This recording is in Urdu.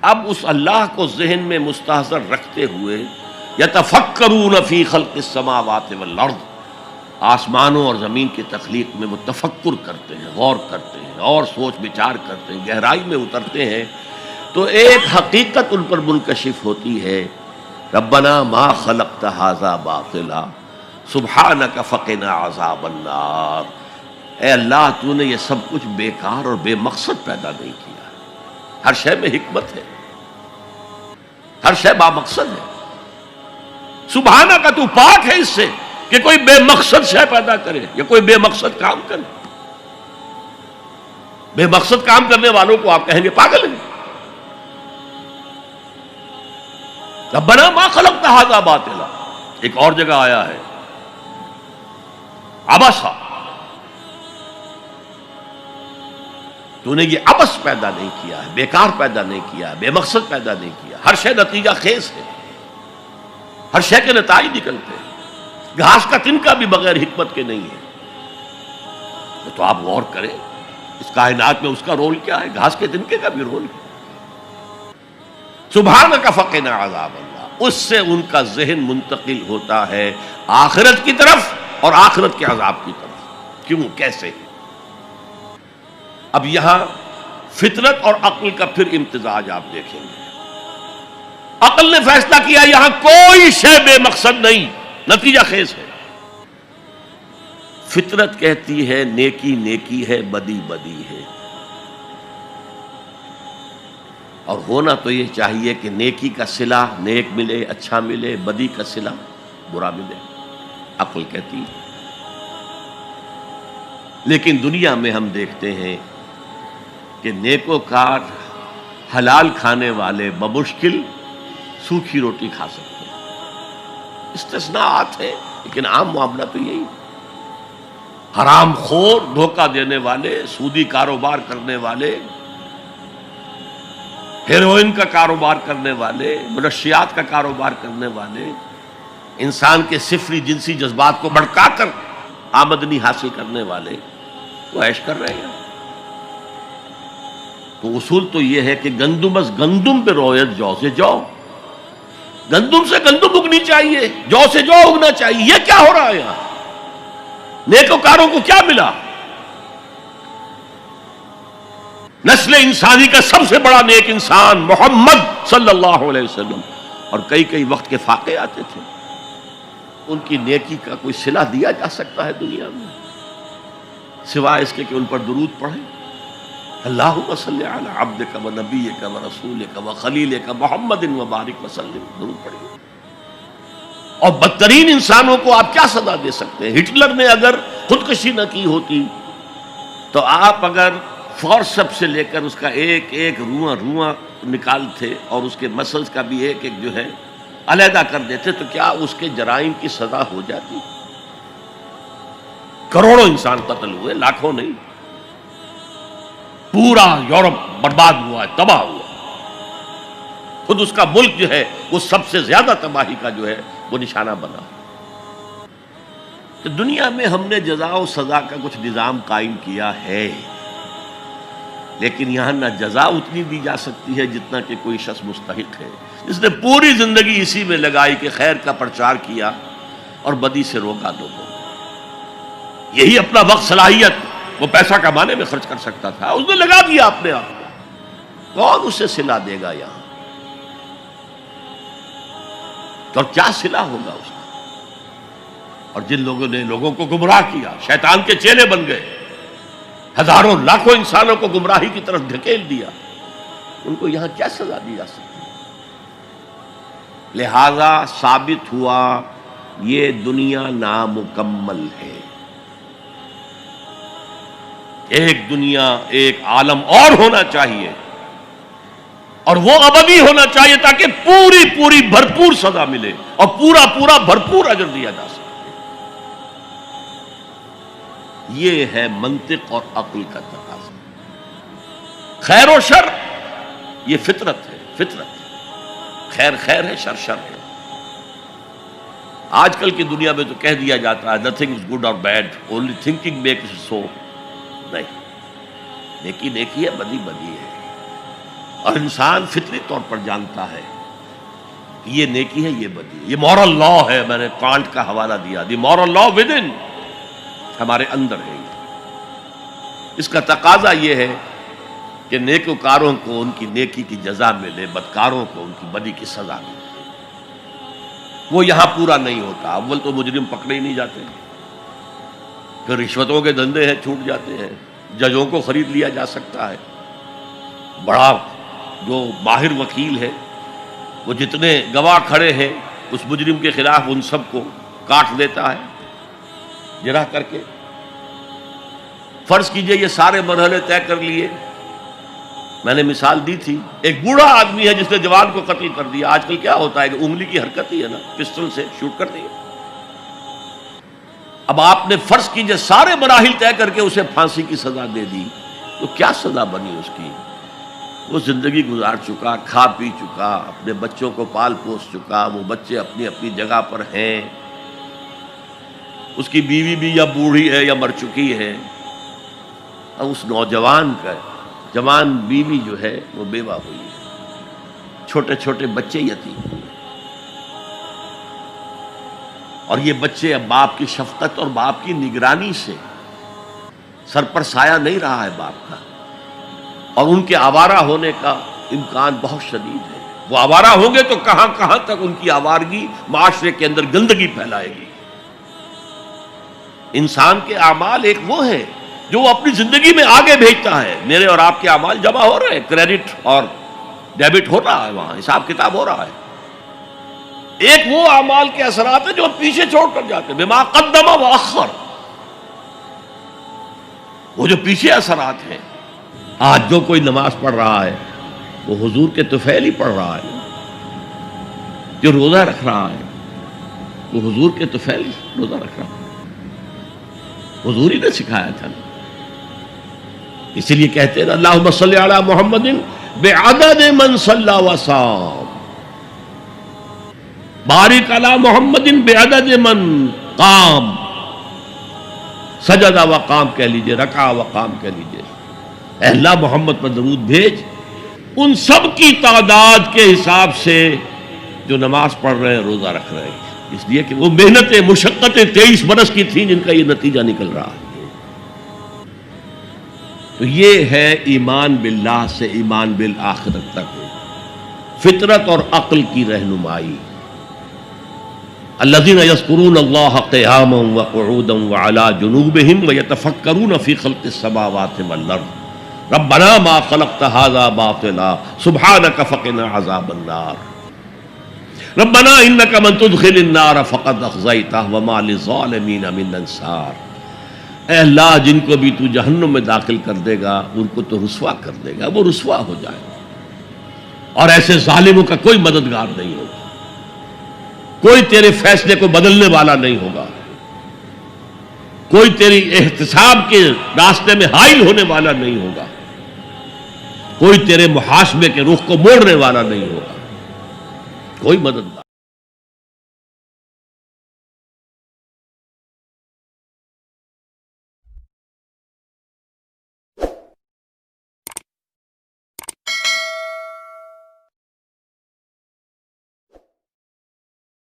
اب اس اللہ کو ذہن میں مستحضر رکھتے ہوئے یتفکرون فی خلق السماوات والارض، آسمانوں اور زمین کی تخلیق میں وہ تفکر کرتے ہیں، غور کرتے ہیں اور سوچ بچار کرتے ہیں، گہرائی میں اترتے ہیں، تو ایک حقیقت ان پر منکشف ہوتی ہے، ربنا ما خلقت ھذا باطلا سبحانک فقنا عذاب النار۔ اے اللہ، تو نے یہ سب کچھ بیکار اور بے مقصد پیدا نہیں کیا، ہر شے میں حکمت ہے، ہر شے با مقصد ہے۔ سبحانہ کا تو پاک ہے اس سے کہ کوئی بے مقصد شے پیدا کرے یا کوئی بے مقصد کام کرے۔ بے مقصد کام کرنے والوں کو آپ کہیں گے پاگل ہیں۔ ربنا ما خلقت ھذا باطلا، ایک اور جگہ آیا ہے عبسا، تو نے یہ عبث پیدا نہیں کیا ہے، بیکار پیدا نہیں کیا ہے، بے مقصد پیدا نہیں کیا، ہر شے نتیجہ خیز ہے، ہر شے کے نتائج نکلتے ہیں، گھاس کا تنکا بھی بغیر حکمت کے نہیں ہے۔ تو آپ غور کریں اس کائنات میں اس کا رول کیا ہے، گھاس کے تنکے کا بھی رول ہے۔ سبحانک فقنا عذاب اللہ، اس سے ان کا ذہن منتقل ہوتا ہے آخرت کی طرف اور آخرت کے عذاب کی طرف۔ کیوں، کیسے؟ اب یہاں فطرت اور عقل کا پھر امتزاج آپ دیکھیں گے۔ عقل نے فیصلہ کیا یہاں کوئی شے بے مقصد نہیں، نتیجہ خیز ہے۔ فطرت کہتی ہے نیکی نیکی ہے، بدی بدی ہے، اور ہونا تو یہ چاہیے کہ نیکی کا صلہ نیک ملے، اچھا ملے، بدی کا صلہ برا ملے، عقل کہتی ہے۔ لیکن دنیا میں ہم دیکھتے ہیں کہ نیکوکار حلال کھانے والے بمشکل سوکھی روٹی کھا سکتے ہیں، استثناءات ہیں لیکن عام معاملہ تو یہی۔ حرام خور، دھوکہ دینے والے، سودی کاروبار کرنے والے، ہیروئن کا کاروبار کرنے والے، منشیات کا کاروبار کرنے والے، انسان کے صفری جنسی جذبات کو بھڑکا کر آمدنی حاصل کرنے والے، وہ عیش کر رہے ہیں۔ تو اصول تو یہ ہے کہ گندم از گندم پہ رویت جو سے جو، گندم سے گندم اگنی چاہیے، جو سے جو اگنا چاہیے۔ یہ کیا ہو رہا ہے یہاں؟ نیکوکاروں کو کیا ملا؟ نسل انسانی کا سب سے بڑا نیک انسان محمد صلی اللہ علیہ وسلم، اور کئی کئی وقت کے فاقے آتے تھے، ان کی نیکی کا کوئی صلہ دیا جا سکتا ہے دنیا میں سوائے اس کے کہ ان پر درود پڑھیں؟ اللہم صلی علی عبدک و نبیک و رسولک و خلیلک محمد و بارک وسلم، درود پڑھیں۔ اور بدترین انسانوں کو آپ کیا سزا دے سکتے ہیں؟ ہٹلر نے اگر خودکشی نہ کی ہوتی تو آپ اگر فورسپ سے لے کر اس کا ایک ایک رواں نکالتے اور اس کے مسلز کا بھی ایک ایک جو ہے علیحدہ کر دیتے تو کیا اس کے جرائم کی سزا ہو جاتی؟ کروڑوں انسان قتل ہوئے، لاکھوں نہیں، پورا یورپ برباد ہوا ہے، تباہ ہوا۔ خود اس کا ملک جو ہے وہ سب سے زیادہ تباہی کا جو ہے وہ نشانہ بنا۔ تو دنیا میں ہم نے جزا و سزا کا کچھ نظام قائم کیا ہے، لیکن یہاں نہ جزا اتنی دی جا سکتی ہے جتنا کہ کوئی شخص مستحق ہے، جس نے پوری زندگی اسی میں لگائی کہ خیر کا پرچار کیا اور بدی سے روکا لوگوں، یہی اپنا وقت صلاحیت وہ پیسہ کمانے میں خرچ کر سکتا تھا، اس نے لگا دیا اپنے آپ کو، کون اسے صلہ دے گا یہاں؟ اور کیا صلہ ہوگا اس کا؟ اور جن لوگوں نے لوگوں کو گمراہ کیا، شیطان کے چیلے بن گئے، ہزاروں لاکھوں انسانوں کو گمراہی کی طرف دھکیل دیا، ان کو یہاں کیا سزا دی جا سکتی؟ لہذا ثابت ہوا یہ دنیا نامکمل ہے۔ ایک دنیا، ایک عالم اور ہونا چاہیے، اور وہ ابدی ہونا چاہیے تاکہ پوری پوری بھرپور سزا ملے اور پورا پورا بھرپور اجر دیا جا سکے۔ یہ ہے منطق اور عقل کا تقاضا۔ خیر و شر یہ فطرت ہے، فطرت، خیر خیر ہے، شر شر ہے۔ آج کل کی دنیا میں تو کہہ دیا جاتا ہے nothing is good or bad, only thinking makes it so۔ نہیں، نیکی نیکی ہے، بدی بدی ہے۔ اور انسان فطری طور پر جانتا ہے کہ یہ نیکی ہے، یہ بدی ہے، یہ مورل لا ہے. میں نے کانٹ کا حوالہ دیا، دی مورل لا ود ان، ہمارے اندر ہے. اس کا تقاضا یہ ہے کہ نیکوکاروں کو ان کی نیکی کی جزا ملے، بدکاروں کو ان کی بدی کی سزا ملے. وہ یہاں پورا نہیں ہوتا. اول تو مجرم پکڑے ہی نہیں جاتے، پھر رشوتوں کے دھندے ہیں چھوٹ جاتے ہیں، ججوں کو خرید لیا جا سکتا ہے. بڑا جو ماہر وکیل ہے وہ جتنے گواہ کھڑے ہیں اس مجرم کے خلاف ان سب کو کاٹ دیتا ہے جرح کر کے. فرض کیجئے یہ سارے مرحلے طے کر لیے. میں نے مثال دی تھی، ایک بوڑھا آدمی ہے جس نے جوان کو قتل کر دیا. آج کل کیا ہوتا ہے کہ انگلی کی حرکت ہی ہے نا، پسٹل سے شوٹ کر دیا. اب آپ نے فرض کیجئے سارے مراحل طے کر کے اسے پھانسی کی سزا دے دی، تو کیا سزا بنی اس کی؟ وہ زندگی گزار چکا، کھا پی چکا، اپنے بچوں کو پال پوس چکا، وہ بچے اپنی اپنی جگہ پر ہیں، اس کی بیوی بھی یا بوڑھی ہے یا مر چکی ہے. اب اس نوجوان کا جوان بیوی جو ہے وہ بیوہ ہوئی ہے، چھوٹے چھوٹے بچے یتیم ہوئے، اور یہ بچے اب باپ کی شفقت اور باپ کی نگرانی سے سر پر سایہ نہیں رہا ہے باپ کا، اور ان کے آوارہ ہونے کا امکان بہت شدید ہے. وہ آوارہ ہوں گے تو کہاں کہاں تک ان کی آوارگی معاشرے کے اندر گندگی پھیلائے گی. انسان کے اعمال ایک وہ ہے جو وہ اپنی زندگی میں آگے بھیجتا ہے. میرے اور آپ کے اعمال جمع ہو رہے ہیں، کریڈٹ اور ڈیبٹ ہو رہا ہے، وہاں حساب کتاب ہو رہا ہے. ایک وہ اعمال کے اثرات ہیں جو ہم پیچھے چھوڑ کر جاتے ہیں، بما قدم واخر، وہ جو پیچھے اثرات ہیں. آج جو کوئی نماز پڑھ رہا ہے وہ حضور کے طفیل ہی پڑھ رہا ہے، جو روزہ رکھ رہا ہے وہ حضور کے طفیل ہی روزہ رکھ رہا ہے، حضور ہی نے سکھایا تھا. اسی لیے کہتے ہیں اللہم صلی علی محمد بعدد من صلی وصام، بارک علی محمد بعدد من قام، سجد و قام کہہ لیجئے، رکع و قام کہہ لیجئے. اے اللہ محمد پر درود بھیج ان سب کی تعداد کے حساب سے جو نماز پڑھ رہے ہیں، روزہ رکھ رہے ہیں، اس لیے کہ وہ محنتیں مشقتیں 23 برس کی تھیں جن کا یہ نتیجہ نکل رہا ہے. تو یہ ہے ایمان باللہ سے ایمان بالآخرت تک فطرت اور عقل کی رہنمائی. الذین یذکرون اللہ قیاما وقعودا وعلی جنوبہم ویتفکرون فی خلق السماوات والارض ربنا ما خلقت هذا باطلا سبحانک فقنا عذاب النار ربنا انک من تدخل النار فقد اخزیتہ وما للظالمین من انصار. اے اللہ جن کو بھی تو جہنم میں داخل کر دے گا ان کو تو رسوا کر دے گا، وہ رسوا ہو جائے، اور ایسے ظالموں کا کوئی مددگار نہیں ہوگا، کوئی تیرے فیصلے کو بدلنے والا نہیں ہوگا، کوئی تیری احتساب کے راستے میں حائل ہونے والا نہیں ہوگا، کوئی تیرے محاسبے کے رخ کو موڑنے والا نہیں ہوگا، کوئی مددگار